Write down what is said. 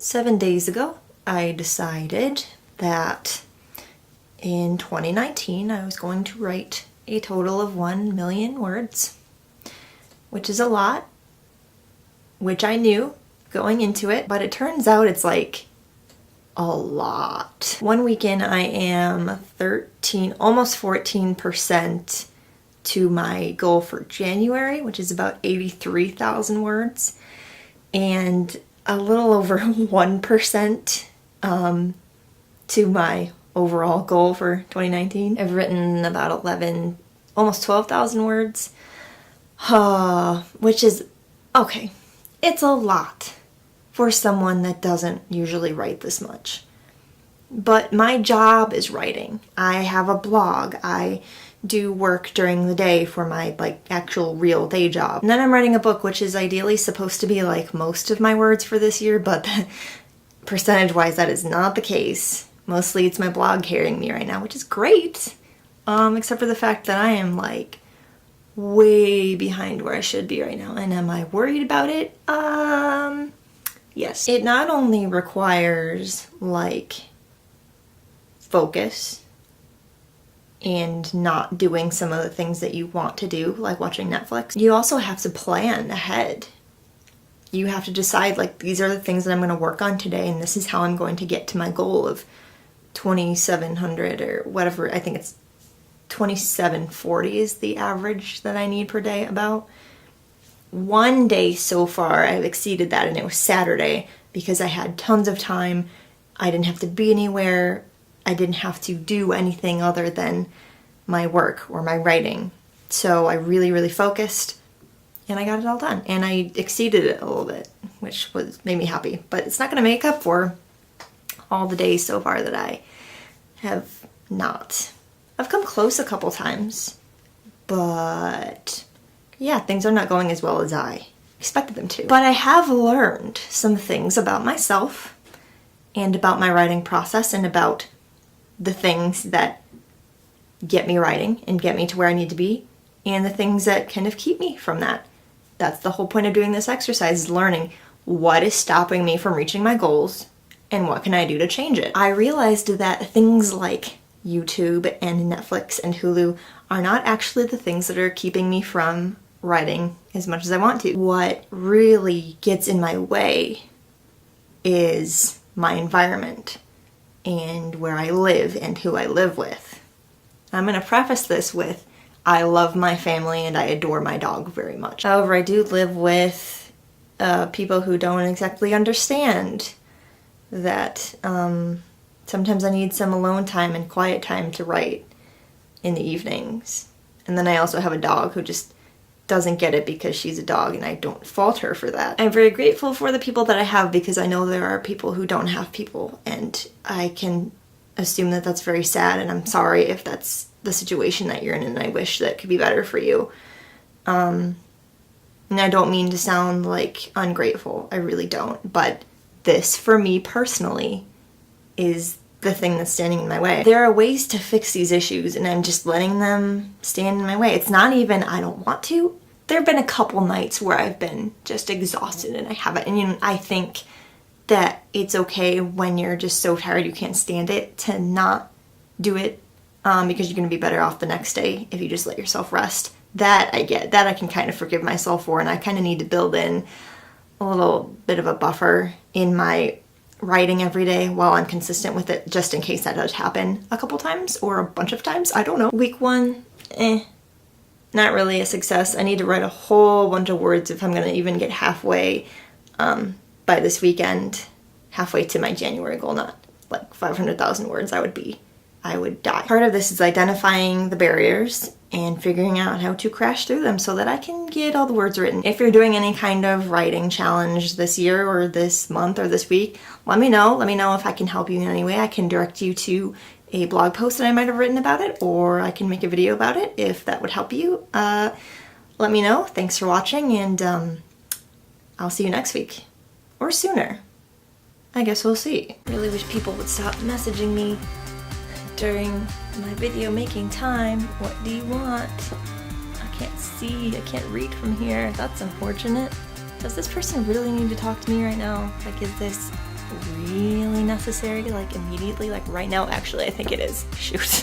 7 days ago, I decided that in 2019 I was going to write a total of 1 million words, which is a lot, which I knew going into it, but it turns out it's like a lot. One weekend I am 13, almost 14% to my goal for January, which is about 83,000 words, and a little over 1% to my overall goal for 2019. I've written about 11, almost 12,000 words, which is, okay, it's a lot for someone that doesn't usually write this much. But my job is writing. I have a blog. I do work during the day for my actual real day job. And then I'm writing a book, which is ideally supposed to be like most of my words for this year, but percentage-wise that is not the case. Mostly it's my blog carrying me right now, which is great. Except for the fact that I am like way behind where I should be right now. And am I worried about it? Yes. It not only requires like focus and not doing some of the things that you want to do, like watching Netflix. You also have to plan ahead. You have to decide, like, these are the things that I'm going to work on today, and this is how I'm going to get to my goal of 2,700 or whatever. I think it's 2,740 is the average that I need per day about. One day so far I've exceeded that, and it was Saturday because I had tons of time. I didn't have to be anywhere. I didn't have to do anything other than my work or my writing. So I really focused and I got it all done. And I exceeded it a little bit, which made me happy. But it's not going to make up for all the days so far that I have not. I've come close a couple times, but yeah, things are not going as well as I expected them to. But I have learned some things about myself and about my writing process and about the things that get me writing and get me to where I need to be, and the things that kind of keep me from that. That's the whole point of doing this exercise, is learning what is stopping me from reaching my goals and what can I do to change it. I realized that things like YouTube and Netflix and Hulu are not actually the things that are keeping me from writing as much as I want to. What really gets in my way is my environment and where I live and who I live with. I'm going to preface this with, I love my family and I adore my dog very much. However, I do live with people who don't exactly understand that sometimes I need some alone time and quiet time to write in the evenings. And then I also have a dog who just doesn't get it because she's a dog, and I don't fault her for that. I'm very grateful for the people that I have because I know there are people who don't have people, and I can assume that that's very sad, and I'm sorry if that's the situation that you're in, and I wish that could be better for you. And I don't mean to sound like ungrateful, I really don't, but this, for me personally, is the thing that's standing in my way. There are ways to fix these issues, and I'm just letting them stand in my way. It's not even I don't want to. There have been a couple nights where I've been just exhausted and I haven't. And I think that it's okay when you're just so tired you can't stand it to not do it because you're going to be better off the next day if you just let yourself rest. That I get. That I can kind of forgive myself for, and I kind of need to build in a little bit of a buffer in my writing every day while I'm consistent with it, just in case that does happen a couple times or a bunch of times. I don't know. Week 1, not really a success. I need to write a whole bunch of words if I'm going to even get halfway by this weekend, halfway to my January goal, not like 500,000 words. I would die. Part of this is identifying the barriers and figuring out how to crash through them so that I can get all the words written. If you're doing any kind of writing challenge this year or this month or this week, let me know. Let me know if I can help you in any way. I can direct you to a blog post that I might have written about it, or I can make a video about it if that would help you. Let me know. Thanks for watching, and I'll see you next week. Or sooner. I guess we'll see. Really wish people would stop messaging me during my video making time. What do you want? I can't see, I can't read from here. That's unfortunate. Does this person really need to talk to me right now? Like, is this really necessary, like immediately, like right now, actually, I think it is. Shoot.